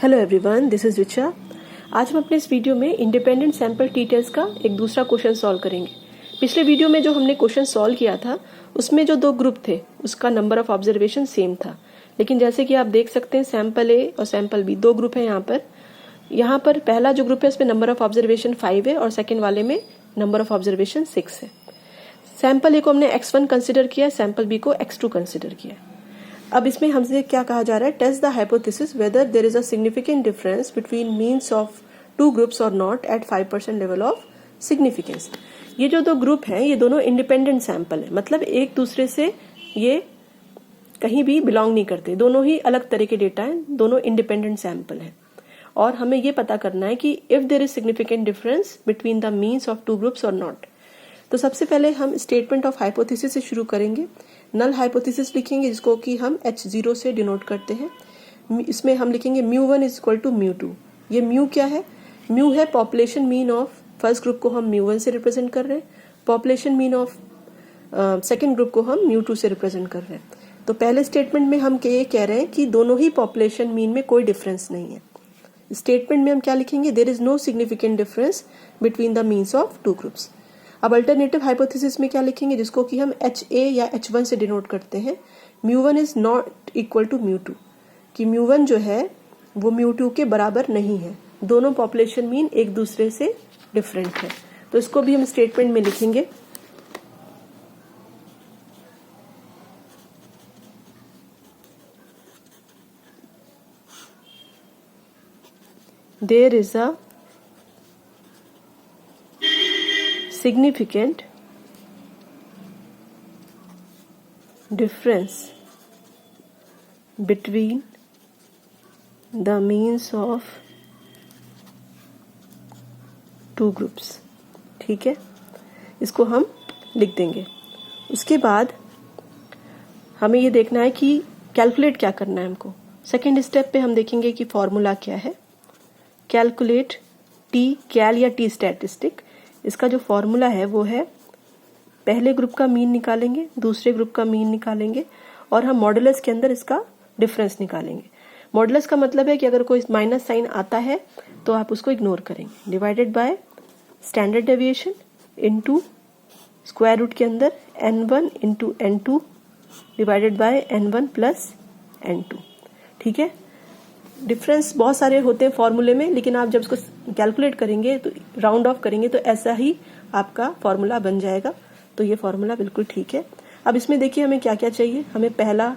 Hello everyone, this is Richa. आज हम अपने इस वीडियो में इंडिपेंडेंट सैंपल टी टेस्ट का एक दूसरा क्वेश्चन सॉल्व करेंगे। पिछले वीडियो में जो हमने क्वेश्चन सॉल्व किया था उसमें जो दो ग्रुप थे उसका नंबर ऑफ ऑब्जर्वेशन सेम था, लेकिन जैसे कि आप देख सकते हैं सैंपल ए और सैंपल बी दो ग्रुप है। यहाँ पर पहला जो ग्रुप है उसमें नंबर ऑफ ऑब्जर्वेशन 5 है और सेकेंड वाले में नंबर ऑफ ऑब्जर्वेशन 6 है। सैंपल ए को हमने x1 कंसिडर किया, सैंपल बी को x2 कंसिडर किया। अब इसमें हमसे क्या कहा जा रहा है, test the hypothesis whether there is a significant difference between means of two groups और not at 5% level of significance. ये जो दो ग्रुप हैं ये दोनों इंडिपेंडेंट सैंपल है, मतलब एक दूसरे से ये कहीं भी बिलोंग नहीं करते, दोनों ही अलग तरह के डेटा हैं, दोनों इंडिपेंडेंट सैंपल हैं। और हमें ये पता करना है कि if there is significant difference between the means of two groups और नॉट। तो सबसे पहले हम स्टेटमेंट ऑफ हाइपोथेसिस से शुरू करेंगे। नल हाइपोथेसिस लिखेंगे जिसको कि हम H0 से डिनोट करते हैं। इसमें हम लिखेंगे μ1 इज इक्वल टू μ2। ये म्यू क्या है? म्यू है population mean of first group को हम μ1 से रिप्रेजेंट कर रहे हैं, population mean of second group को हम μ2 से रिप्रेजेंट कर रहे हैं। तो पहले स्टेटमेंट में हम ये कह रहे हैं कि दोनों ही पॉपुलेशन मीन में कोई डिफरेंस नहीं है। स्टेटमेंट में हम क्या लिखेंगे, there is no significant difference between the means of two groups. अब अल्टरनेटिव हाइपोथेसिस में क्या लिखेंगे, जिसको कि हम HA या H1 से डिनोट करते हैं। μ1 इज नॉट इक्वल टू μ2, कि μ1 जो है वो μ2 के बराबर नहीं है, दोनों पॉपुलेशन मीन एक दूसरे से डिफरेंट है। तो इसको भी हम स्टेटमेंट में लिखेंगे। There is a significant difference between the means of two groups। ठीक है, इसको हम लिख देंगे। उसके बाद हमें ये देखना है कि कैलकुलेट क्या करना है हमको। सेकेंड स्टेप पे हम देखेंगे कि फॉर्मूला क्या है। कैलकुलेट टी कैल या टी स्टैटिस्टिक, इसका जो फॉर्मूला है वो है पहले ग्रुप का मीन निकालेंगे, दूसरे ग्रुप का मीन निकालेंगे और हम मॉडुलस के अंदर इसका डिफरेंस निकालेंगे। मॉडुलस का मतलब है कि अगर कोई माइनस साइन आता है तो आप उसको इग्नोर करेंगे। Divided by standard deviation into square root के अंदर n1 into n2 divided by n1 plus n2। ठीक है, डिफरेंस बहुत सारे होते हैं फॉर्मूले में, लेकिन आप जब इसको कैलकुलेट करेंगे तो राउंड ऑफ करेंगे तो ऐसा ही आपका फॉर्मूला बन जाएगा। तो ये फॉर्मूला बिल्कुल ठीक है। अब इसमें देखिए हमें क्या क्या चाहिए। हमें पहला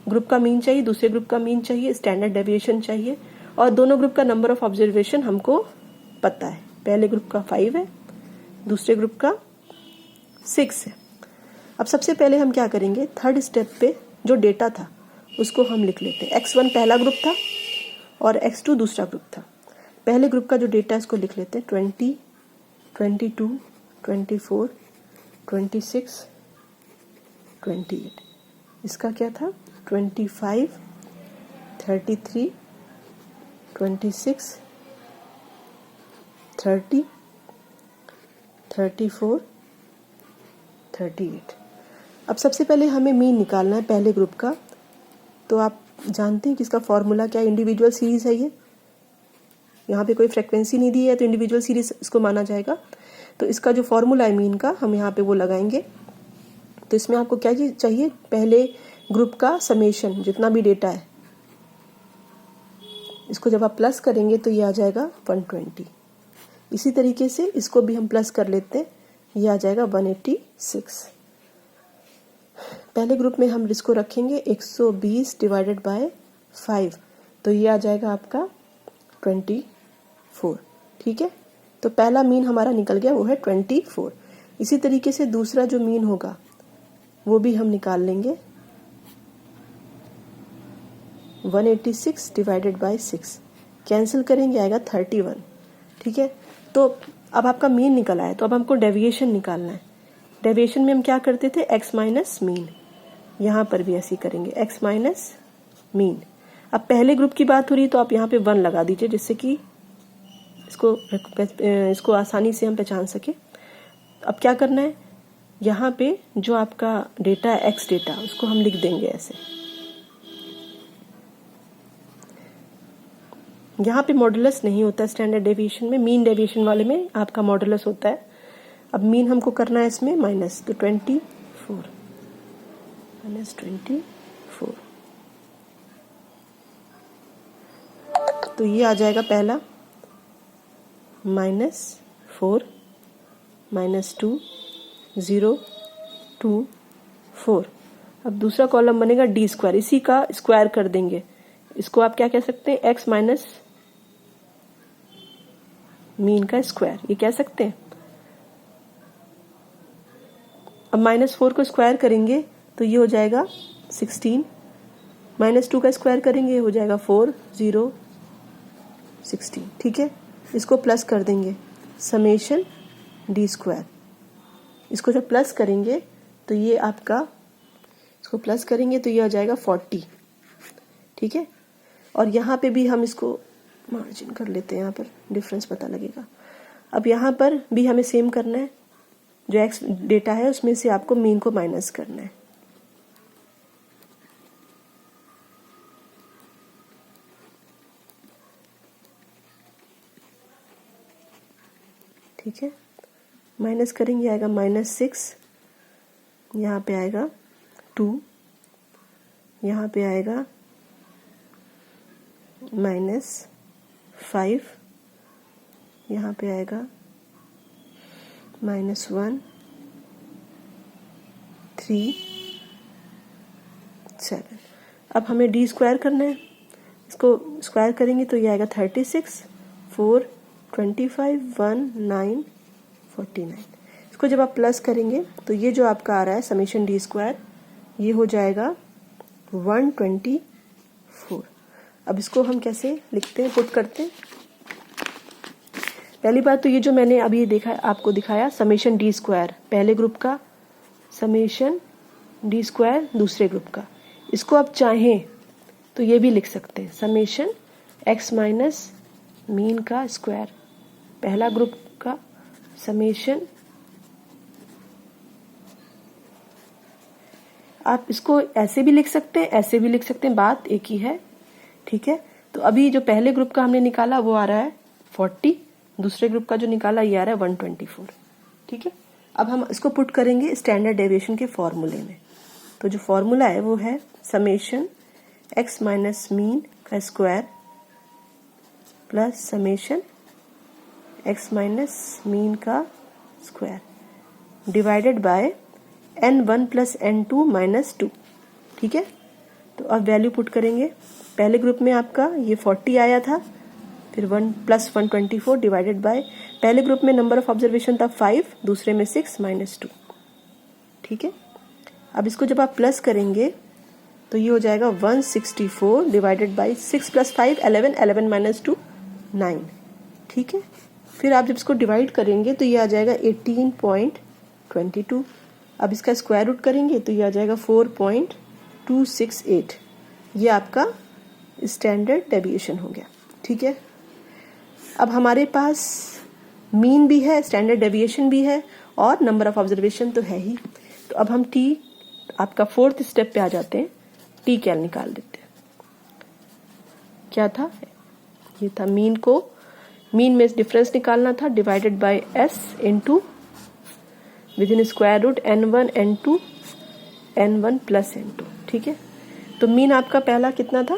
ग्रुप का मीन चाहिए, दूसरे ग्रुप का मीन चाहिए, स्टैंडर्ड डेविएशन चाहिए और दोनों ग्रुप का नंबर ऑफ ऑब्जर्वेशन हमको पता है। पहले ग्रुप का 5 है, दूसरे ग्रुप का 6 है। अब सबसे पहले हम क्या करेंगे, थर्ड स्टेप पे जो डेटा था उसको हम लिख लेते हैं। X1 पहला ग्रुप था और X2 दूसरा ग्रुप था। पहले ग्रुप का जो डेटा है इसको लिख लेते हैं 20, 22, 24, 26, 28। इसका क्या था 25, 33, 26, 30, 34, 38। अब सबसे पहले हमें मीन निकालना है पहले ग्रुप का। तो आप जानते हैं कि इसका फॉर्मूला क्या है, इंडिविजुअल सीरीज है ये। यहाँ पे कोई फ्रीक्वेंसी नहीं दी है तो इंडिविजुअल सीरीज इसको माना जाएगा। तो इसका जो फॉर्मूला है मीन का हम यहाँ पे वो लगाएंगे। तो इसमें आपको क्या चाहिए, पहले ग्रुप का समेशन जितना भी डेटा है इसको जब आप प्लस करेंगे तो ये आ जाएगा 120। इसी तरीके से इसको भी हम प्लस कर लेते हैं, ये आ जाएगा 186। पहले ग्रुप में हम इसको रखेंगे 120 डिवाइडेड बाय 5, तो ये आ जाएगा आपका 24। ठीक है, तो पहला मीन हमारा निकल गया, वो है 24। इसी तरीके से दूसरा जो मीन होगा वो भी हम निकाल लेंगे। 186 डिवाइडेड बाय 6 कैंसिल करेंगे, आएगा 31। ठीक है, तो अब आपका मीन निकल आया, तो अब हमको डेविएशन निकालना है। डेविएशन में हम क्या करते थे, x माइनस मीन। यहाँ पर भी ऐसे ही करेंगे, x माइनस मीन। अब पहले ग्रुप की बात हो रही है तो आप यहाँ पे 1 लगा दीजिए, जिससे कि इसको आसानी से हम पहचान सके। अब क्या करना है, यहाँ पे जो आपका डेटा है एक्स डेटा, उसको हम लिख देंगे ऐसे। यहाँ पे मॉडुलस नहीं होता स्टैंडर्ड डेविएशन में, मीन डेविएशन वाले में आपका मॉडुलस होता है। अब मीन हमको करना है इसमें माइनस, तो 24 माइनस 24, तो ये आ जाएगा पहला -4 -2 0 2 4। अब दूसरा कॉलम बनेगा डी स्क्वायर, इसी का स्क्वायर कर देंगे। इसको आप क्या कह सकते हैं, x माइनस मीन का स्क्वायर, ये कह सकते हैं। अब -4 को स्क्वायर करेंगे तो ये हो जाएगा 16, -2 का स्क्वायर करेंगे ये हो जाएगा 4 0 16। ठीक है, इसको प्लस कर देंगे, समेशन डी स्क्वायर। इसको जब प्लस करेंगे तो ये आपका, इसको प्लस करेंगे तो ये आ जाएगा 40। ठीक है, और यहाँ पे भी हम इसको मार्जिन कर लेते हैं, यहाँ पर डिफरेंस पता लगेगा। अब यहाँ पर भी हमें सेम करना है, जो एक्स डेटा है उसमें से आपको मीन को माइनस करना है। ठीक है, माइनस करेंगे आएगा -6, यहाँ पे आएगा 2, यहाँ पे आएगा -5, यहाँ पे आएगा -1 3 7। अब हमें डी स्क्वायर करना है, इसको स्क्वायर करेंगे तो ये आएगा 36 4 25 1 9 49। इसको जब आप प्लस करेंगे तो ये जो आपका आ रहा है समेशन डी स्क्वायर, ये हो जाएगा 124। अब इसको हम कैसे लिखते हैं, पुट करते हैं। पहली बात तो ये जो मैंने अभी देखा आपको दिखाया समेशन डी स्क्वायर पहले ग्रुप का, समेशन डी स्क्वायर दूसरे ग्रुप का। इसको आप चाहें तो ये भी लिख सकते हैं, समेशन x माइनस मीन का स्क्वायर पहला ग्रुप का, समेशन, आप इसको ऐसे भी लिख सकते हैं ऐसे भी लिख सकते हैं, बात एक ही है। ठीक है, तो अभी जो पहले ग्रुप का हमने निकाला वो आ रहा है 40, दूसरे ग्रुप का जो निकाला ये आ रहा है 124। ठीक है, अब हम इसको पुट करेंगे स्टैंडर्ड डेविएशन के फॉर्मूले में। तो जो फॉर्मूला है वो है समेशन x माइनस मीन का square plus summation x minus mean का square divided by n1 plus n2 minus 2। ठीक है, तो अब वैल्यू पुट करेंगे। पहले ग्रुप में आपका ये 40 आया था, फिर 1 प्लस 124 डिवाइडेड बाय, पहले ग्रुप में नंबर ऑफ ऑब्जर्वेशन था 5, दूसरे में 6 माइनस 2। ठीक है, अब इसको जब आप प्लस करेंगे तो ये हो जाएगा 164 डिवाइडेड बाय 6 प्लस 5 11, 11 माइनस 2 9। ठीक है, फिर आप जब इसको डिवाइड करेंगे तो ये आ जाएगा 18.22। अब इसका स्क्वायर रूट करेंगे तो ये आ जाएगा 4.268। ये आपका स्टैंडर्ड डेविएशन हो गया। ठीक है, अब हमारे पास मीन भी है, स्टैंडर्ड डेविएशन भी है और नंबर ऑफ ऑब्जर्वेशन तो है ही। तो अब हम टी, आपका फोर्थ स्टेप पे आ जाते हैं, टी कैल निकाल देते हैं। क्या था, ये था मीन को, मीन में डिफरेंस निकालना था divided by S into within square root n1 n2 n1 plus n2। ठीक है, तो मीन आपका पहला कितना था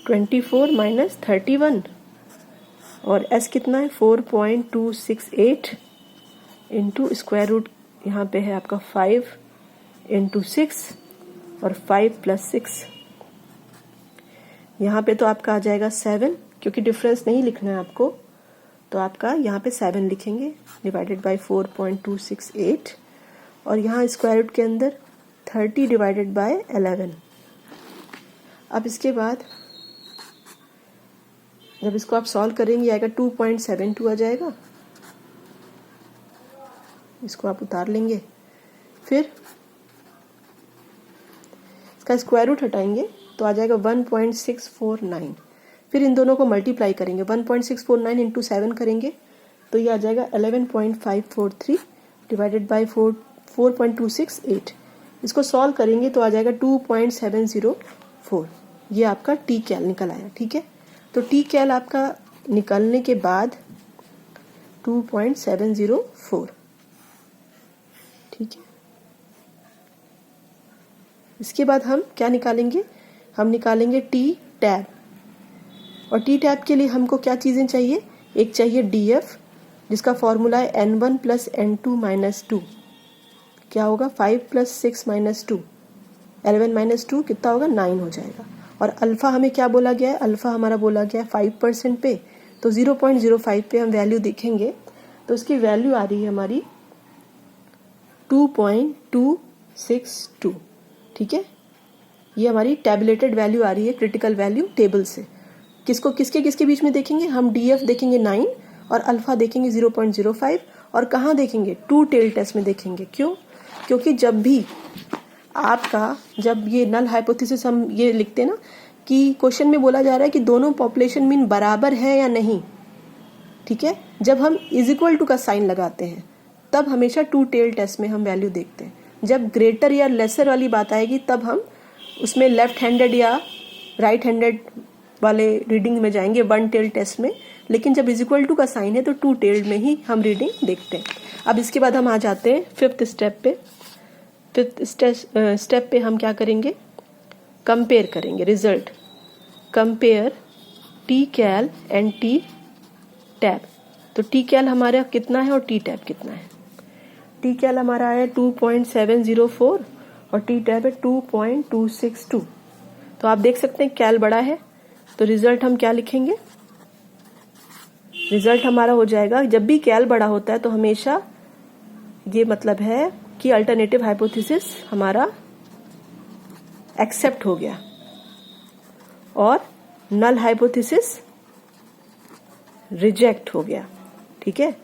24 माइनस 31 और s कितना है 4.268 इंटू स्क्वायर रूट, यहाँ पे है आपका 5 इंटू 6 और 5 प्लस 6, यहाँ पे तो आपका आ जाएगा 7, क्योंकि डिफरेंस नहीं लिखना है आपको तो आपका यहाँ पे 7 लिखेंगे डिवाइडेड बाय 4.268 और यहाँ स्क्वायर रूट के अंदर 30 डिवाइडेड बाय 11। अब इसके बाद जब इसको आप सॉल्व करेंगे आएगा 2.72 आ जाएगा, इसको आप उतार लेंगे, फिर इसका स्क्वायर रूट हटाएंगे तो आ जाएगा 1.649। फिर इन दोनों को मल्टीप्लाई करेंगे, 1.649 इंटू 7 करेंगे तो ये आ जाएगा 11.543 डिवाइडेड बाई 4.268। इसको सॉल्व करेंगे तो आ जाएगा 2.704। ये आपका टी कैल निकल आया। ठीक है, तो टी कैल आपका निकालने के बाद 2.704, ठीक है। इसके बाद हम क्या निकालेंगे, हम निकालेंगे टी टैब, और टी टैब के लिए हमको क्या चीज़ें चाहिए, एक चाहिए डीएफ जिसका फॉर्मूला है n1 + n2 - 2, क्या होगा 5 + 6 - 2, 11 - 2 कितना होगा 9 हो जाएगा। और अल्फ़ा हमें क्या बोला गया है, अल्फ़ा हमारा बोला गया है 5% पे, तो 0.05 पे हम वैल्यू देखेंगे तो उसकी वैल्यू आ रही है हमारी 2.262, ठीक है। ये हमारी टैबुलेटेड वैल्यू आ रही है क्रिटिकल वैल्यू टेबल से। किसको किसके बीच में देखेंगे, हम डीएफ देखेंगे 9 और अल्फ़ा देखेंगे 0.05, और कहाँ देखेंगे, 2 टेल टेस्ट में देखेंगे। क्यों, क्योंकि जब भी आपका, जब ये नल हाइपोथेसिस हम ये लिखते हैं ना कि क्वेश्चन में बोला जा रहा है कि दोनों पॉपुलेशन मीन बराबर है या नहीं, ठीक है, जब हम = का साइन लगाते हैं तब हमेशा 2 टेल टेस्ट में हम वैल्यू देखते हैं। जब ग्रेटर या लेसर वाली बात आएगी तब हम उसमें लेफ्ट हैंडेड या राइट हैंडेड वाले रीडिंग में जाएंगे 1 टेल टेस्ट में, लेकिन जब = का साइन है तो 2 टेल्ड में ही हम रीडिंग देखते हैं। अब इसके बाद हम आ जाते हैं 5th स्टेप पे। 5th स्टेप पे हम क्या करेंगे, कंपेयर करेंगे result, compare T cal and T tab. तो टी कैल हमारा कितना है और टी टैब कितना है, टी कैल हमारा है 2.704 और टी टैब है 2.262। तो आप देख सकते हैं कैल बड़ा है, तो रिजल्ट हम क्या लिखेंगे, रिजल्ट हमारा हो जाएगा, जब भी कैल बड़ा होता है तो हमेशा ये मतलब है कि अल्टरनेटिव हाइपोथेसिस हमारा एक्सेप्ट हो गया और नल हाइपोथेसिस रिजेक्ट हो गया, ठीक है।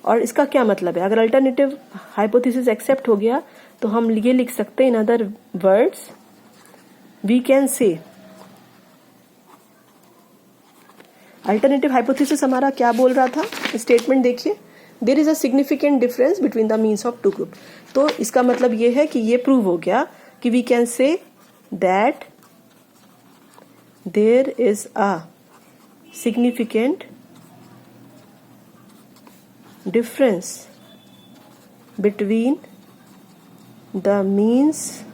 और इसका क्या मतलब है, अगर अल्टरनेटिव हाइपोथेसिस एक्सेप्ट हो गया तो हम ये लिख सकते हैं, in other words we can say, alternative hypothesis हमारा क्या बोल रहा था, स्टेटमेंट देखिए, there is a significant difference between the means of 2 group. तो इसका मतलब ये है कि ये प्रूव हो गया कि we can say that there is a significant difference between the means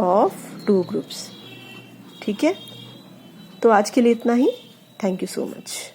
of 2 groups, ठीक है। तो आज के लिए इतना ही, थैंक यू सो मच।